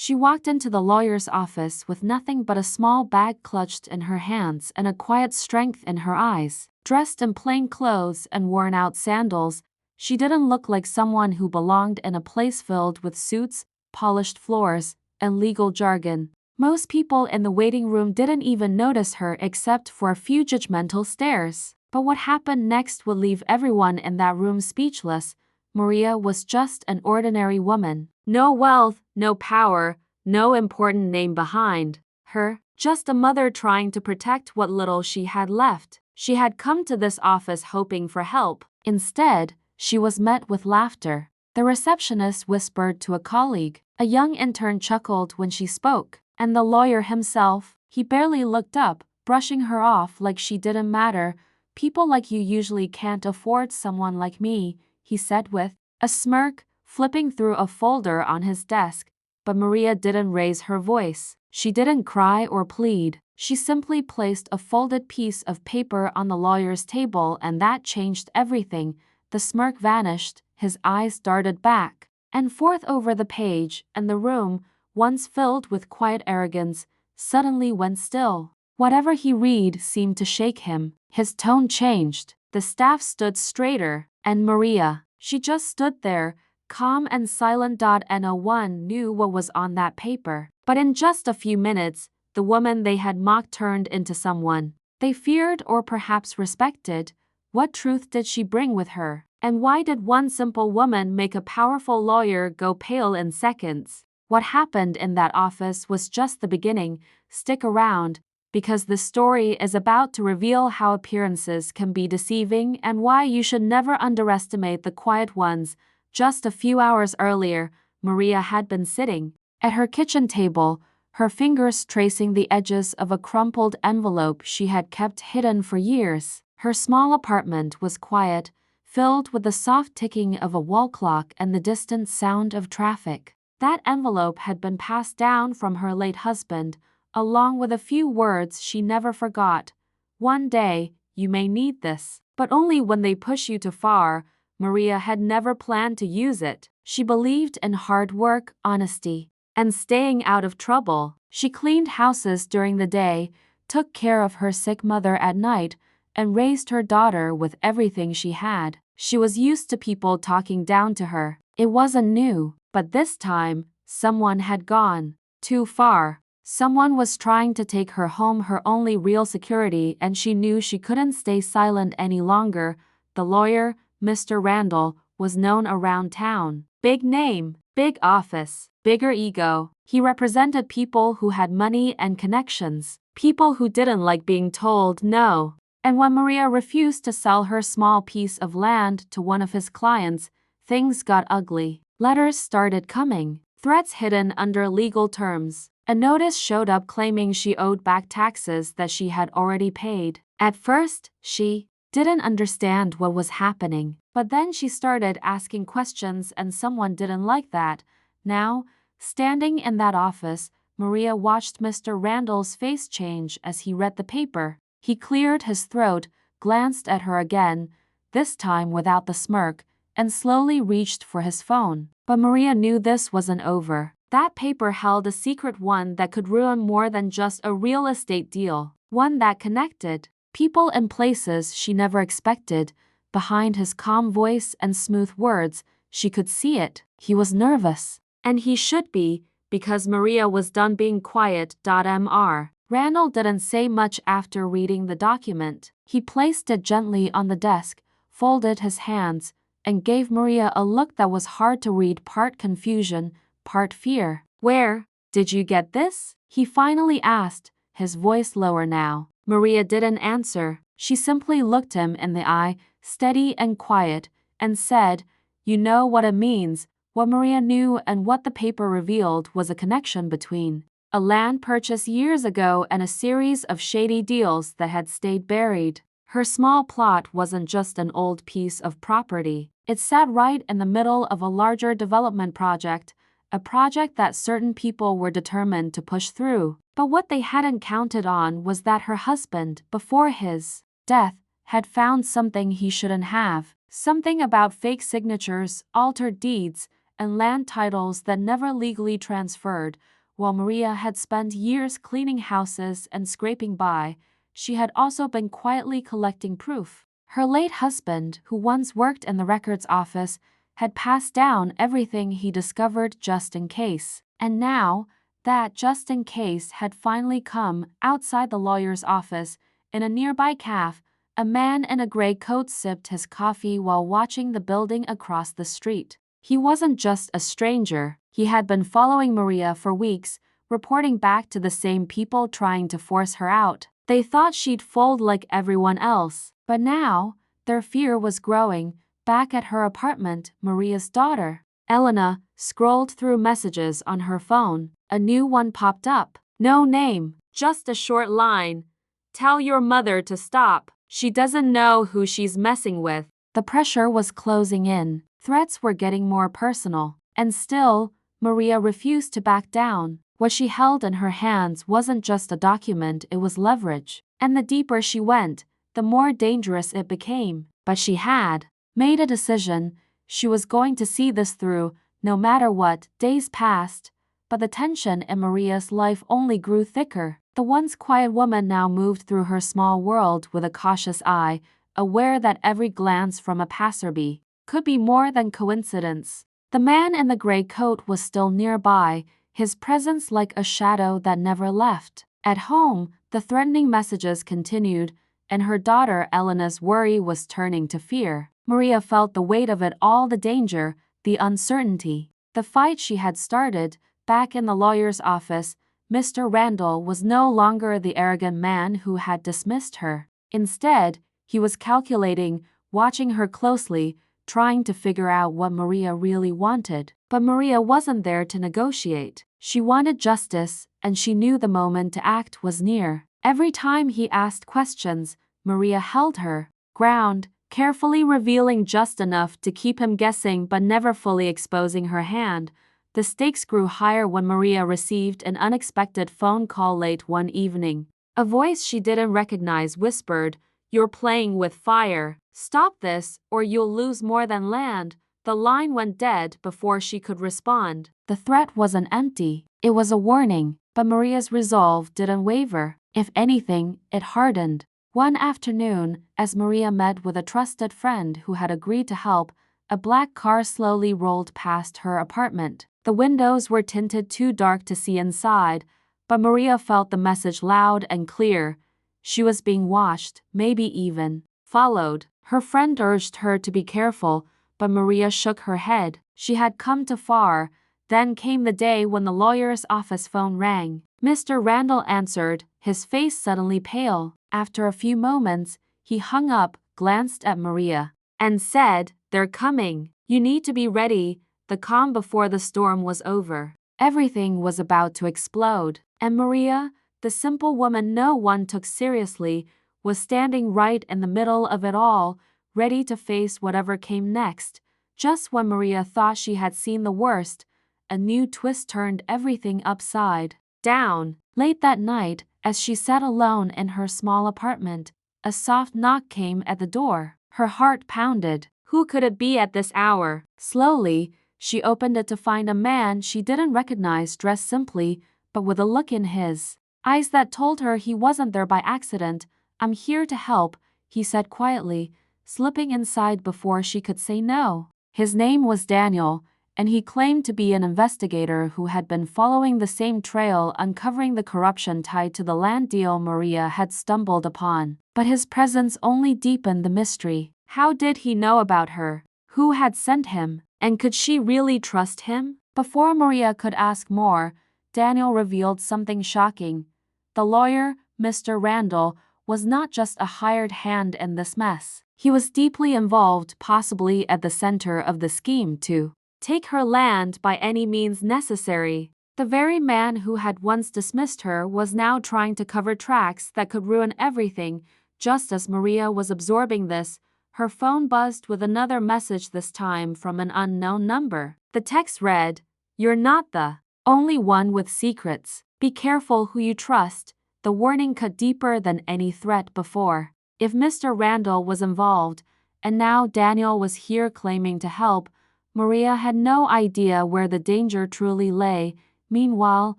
She walked into the lawyer's office with nothing but a small bag clutched in her hands and a quiet strength in her eyes. Dressed in plain clothes and worn-out sandals, she didn't look like someone who belonged in a place filled with suits, polished floors, and legal jargon. Most people in the waiting room didn't even notice her except for a few judgmental stares. But what happened next would leave everyone in that room speechless. Maria was just an ordinary woman. No wealth, no power, no important name behind her, just a mother trying to protect what little she had left. She had come to this office hoping for help. Instead, she was met with laughter. The receptionist whispered to a colleague. A young intern chuckled when she spoke. And the lawyer himself, he barely looked up, brushing her off like she didn't matter. "People like you usually can't afford someone like me," he said with a smirk, flipping through a folder on his desk. But Maria didn't raise her voice. She didn't cry or plead. She simply placed a folded piece of paper on the lawyer's table, and that changed everything. The smirk vanished, his eyes darted back and forth over the page, and the room, once filled with quiet arrogance, suddenly went still. Whatever he read seemed to shake him. His tone changed. The staff stood straighter, and Maria, she just stood there, calm and silent. No one knew what was on that paper. But in just a few minutes, the woman they had mocked turned into someone they feared or perhaps respected. What truth did she bring with her? And why did one simple woman make a powerful lawyer go pale in seconds? What happened in that office was just the beginning. Stick around, because the story is about to reveal how appearances can be deceiving and why you should never underestimate the quiet ones. Just a few hours earlier, Maria had been sitting at her kitchen table, her fingers tracing the edges of a crumpled envelope she had kept hidden for years. Her small apartment was quiet, filled with the soft ticking of a wall clock and the distant sound of traffic. That envelope had been passed down from her late husband, along with a few words she never forgot. "One day, you may need this, but only when they push you too far." Maria had never planned to use it. She believed in hard work, honesty, and staying out of trouble. She cleaned houses during the day, took care of her sick mother at night, and raised her daughter with everything she had. She was used to people talking down to her. It wasn't new, but this time, someone had gone too far. Someone was trying to take her home, her only real security, and she knew she couldn't stay silent any longer. The lawyer, Mr. Randall, was known around town. Big name, big office, bigger ego. He represented people who had money and connections, people who didn't like being told no. And when Maria refused to sell her small piece of land to one of his clients, things got ugly. Letters started coming, threats hidden under legal terms. A notice showed up claiming she owed back taxes that she had already paid. At first, she didn't understand what was happening, but then she started asking questions, and someone didn't like that. Now, standing in that office, Maria watched Mr. Randall's face change as he read the paper. He cleared his throat, glanced at her again, this time without the smirk, and slowly reached for his phone. But Maria knew this wasn't over. That paper held a secret, one that could ruin more than just a real estate deal, one that connected people and places she never expected. Behind his calm voice and smooth words, she could see it. He was nervous. And he should be, because Maria was done being quiet. Mr. Randall didn't say much after reading the document. He placed it gently on the desk, folded his hands, and gave Maria a look that was hard to read, part confusion, part fear. "Where did you get this?" he finally asked, his voice lower now. Maria didn't answer. She simply looked him in the eye, steady and quiet, and said, "You know what it means." What Maria knew and what the paper revealed was a connection between a land purchase years ago and a series of shady deals that had stayed buried. Her small plot wasn't just an old piece of property. It sat right in the middle of a larger development project, a project that certain people were determined to push through. But what they hadn't counted on was that her husband, before his death, had found something he shouldn't have. Something about fake signatures, altered deeds, and land titles that never legally transferred. While Maria had spent years cleaning houses and scraping by, she had also been quietly collecting proof. Her late husband, who once worked in the records office, had passed down everything he discovered just in case. And now, that just in case had finally come. Outside the lawyer's office, in a nearby cafe, a man in a gray coat sipped his coffee while watching the building across the street. He wasn't just a stranger, he had been following Maria for weeks, reporting back to the same people trying to force her out. They thought she'd fold like everyone else, but now, their fear was growing. Back at her apartment, Maria's daughter, Elena, scrolled through messages on her phone. A new one popped up. No name, just a short line. Tell your mother to stop. She doesn't know who she's messing with. The pressure was closing in. Threats were getting more personal. And still, Maria refused to back down. What she held in her hands wasn't just a document, it was leverage. And the deeper she went, the more dangerous it became. But she had made a decision. She was going to see this through, no matter what. Days passed, but the tension in Maria's life only grew thicker. The once quiet woman now moved through her small world with a cautious eye, aware that every glance from a passerby could be more than coincidence. The man in the gray coat was still nearby, his presence like a shadow that never left. At home, the threatening messages continued, and her daughter Elena's worry was turning to fear. Maria felt the weight of it all, the danger, the uncertainty. The fight she had started, back in the lawyer's office, Mr. Randall was no longer the arrogant man who had dismissed her. Instead, he was calculating, watching her closely, trying to figure out what Maria really wanted. But Maria wasn't there to negotiate. She wanted justice, and she knew the moment to act was near. Every time he asked questions, Maria held her ground, carefully revealing just enough to keep him guessing but never fully exposing her hand. The stakes grew higher when Maria received an unexpected phone call late one evening. A voice she didn't recognize whispered, "You're playing with fire. Stop this, or you'll lose more than land." The line went dead before she could respond. The threat wasn't empty. It was a warning, but Maria's resolve didn't waver. If anything, it hardened. One afternoon, as Maria met with a trusted friend who had agreed to help, a black car slowly rolled past her apartment. The windows were tinted too dark to see inside, but Maria felt the message loud and clear. She was being watched, maybe even followed. Her friend urged her to be careful, but Maria shook her head. She had come too far. Then came the day when the lawyer's office phone rang. Mr. Randall answered, his face suddenly pale. After a few moments, he hung up, glanced at Maria, and said, "They're coming. You need to be ready." The calm before the storm was over. Everything was about to explode, and Maria, the simple woman no one took seriously, was standing right in the middle of it all, ready to face whatever came next. Just when Maria thought she had seen the worst, a new twist turned everything upside down. Late that night, as she sat alone in her small apartment, a soft knock came at the door. Her heart pounded. Who could it be at this hour? Slowly, she opened it to find a man she didn't recognize, dressed simply, but with a look in his eyes that told her he wasn't there by accident. "I'm here to help," he said quietly, slipping inside before she could say no. His name was Daniel, and he claimed to be an investigator who had been following the same trail, uncovering the corruption tied to the land deal Maria had stumbled upon. But his presence only deepened the mystery. How did he know about her? Who had sent him? And could she really trust him? Before Maria could ask more, Daniel revealed something shocking. The lawyer, Mr. Randall, was not just a hired hand in this mess. He was deeply involved, possibly at the center of the scheme to take her land by any means necessary. The very man who had once dismissed her was now trying to cover tracks that could ruin everything. Just as Maria was absorbing this, her phone buzzed with another message, this time from an unknown number. The text read, "You're not the only one with secrets. Be careful who you trust." The warning cut deeper than any threat before. If Mr. Randall was involved, and now Daniel was here claiming to help, Maria had no idea where the danger truly lay. Meanwhile,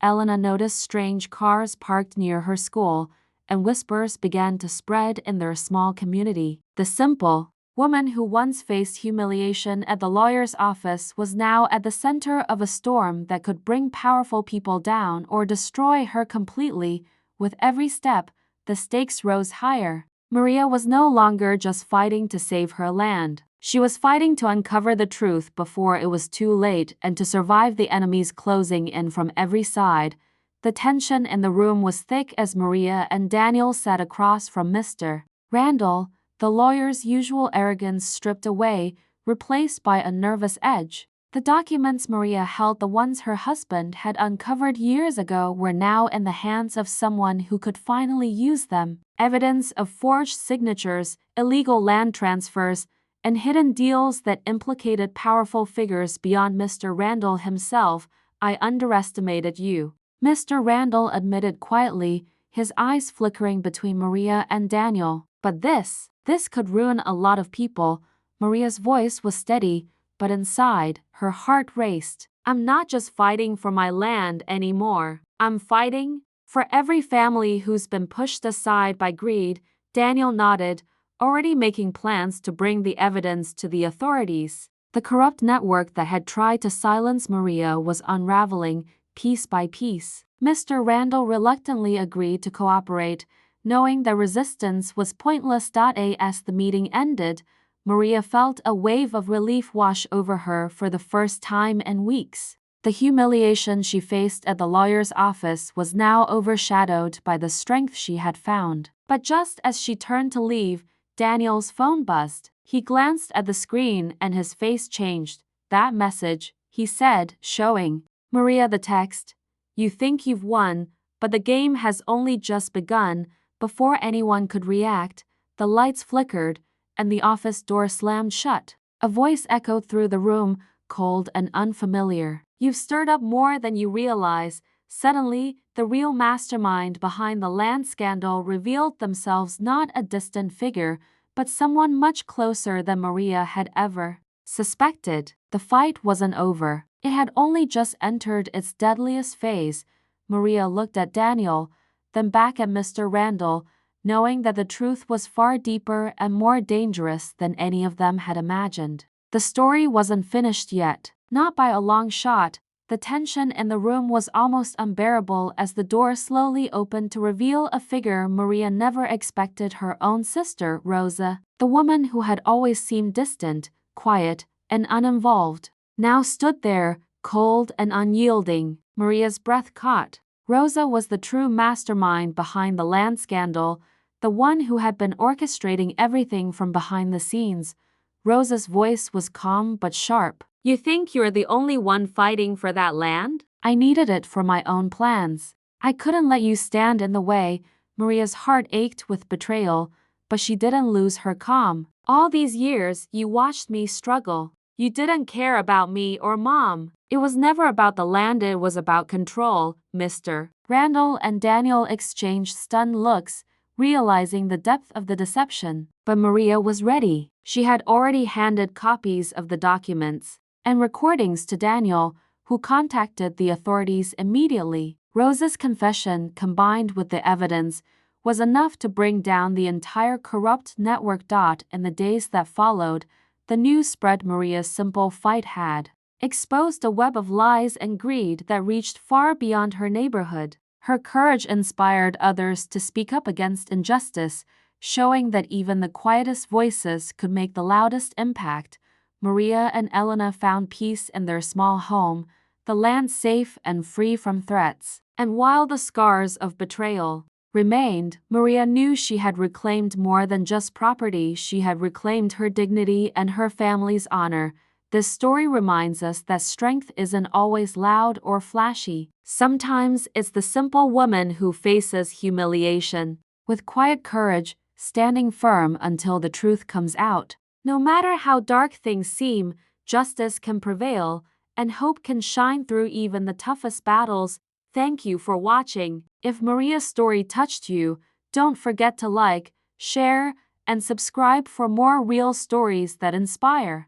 Elena noticed strange cars parked near her school, and whispers began to spread in their small community. The simple woman who once faced humiliation at the lawyer's office was now at the center of a storm that could bring powerful people down or destroy her completely. With every step, the stakes rose higher. Maria was no longer just fighting to save her land. She was fighting to uncover the truth before it was too late and to survive the enemies closing in from every side. The tension in the room was thick as Maria and Daniel sat across from Mr. Randall, the lawyer's usual arrogance stripped away, replaced by a nervous edge. The documents Maria held, the ones her husband had uncovered years ago, were now in the hands of someone who could finally use them. Evidence of forged signatures, illegal land transfers, and hidden deals that implicated powerful figures beyond Mr. Randall himself. "I underestimated you," Mr. Randall admitted quietly, his eyes flickering between Maria and Daniel. "But this could ruin a lot of people." Maria's voice was steady, but inside, her heart raced. "I'm not just fighting for my land anymore. I'm fighting for every family who's been pushed aside by greed." Daniel nodded, already making plans to bring the evidence to the authorities. The corrupt network that had tried to silence Maria was unraveling, piece by piece. Mr. Randall reluctantly agreed to cooperate, knowing that resistance was pointless. As the meeting ended, Maria felt a wave of relief wash over her for the first time in weeks. The humiliation she faced at the lawyer's office was now overshadowed by the strength she had found. But just as she turned to leave, Daniel's phone buzzed. He glanced at the screen and his face changed. "That message," he said, showing Maria the text. "You think you've won, but the game has only just begun." Before anyone could react, the lights flickered and the office door slammed shut. A voice echoed through the room, cold and unfamiliar. "You've stirred up more than you realize." Suddenly, the real mastermind behind the land scandal revealed themselves, not a distant figure, but someone much closer than Maria had ever suspected. The fight wasn't over. It had only just entered its deadliest phase. Maria looked at Daniel, then back at Mr. Randall, knowing that the truth was far deeper and more dangerous than any of them had imagined. The story wasn't finished yet, not by a long shot. The tension in the room was almost unbearable as the door slowly opened to reveal a figure Maria never expected: her own sister, Rosa. The woman who had always seemed distant, quiet, and uninvolved, now stood there, cold and unyielding. Maria's breath caught. Rosa was the true mastermind behind the land scandal, the one who had been orchestrating everything from behind the scenes. Rosa's voice was calm but sharp. "You think you're the only one fighting for that land? I needed it for my own plans. I couldn't let you stand in the way." Maria's heart ached with betrayal, but she didn't lose her calm. "All these years, you watched me struggle. You didn't care about me or Mom. It was never about the land, it was about control." Mr. Randall and Daniel exchanged stunned looks, realizing the depth of the deception. But Maria was ready. She had already handed copies of the documents and recordings to Daniel, who contacted the authorities immediately. Rosa's confession, combined with the evidence, was enough to bring down the entire corrupt network. In the days that followed, the news spread Maria's simple fight had exposed a web of lies and greed that reached far beyond her neighborhood. Her courage inspired others to speak up against injustice, showing that even the quietest voices could make the loudest impact. Maria and Elena found peace in their small home, the land safe and free from threats. And while the scars of betrayal remained, Maria knew she had reclaimed more than just property. She had reclaimed her dignity and her family's honor. This story reminds us that strength isn't always loud or flashy. Sometimes it's the simple woman who faces humiliation with quiet courage, standing firm until the truth comes out. No matter how dark things seem, justice can prevail, and hope can shine through even the toughest battles. Thank you for watching. If Maria's story touched you, don't forget to like, share, and subscribe for more real stories that inspire.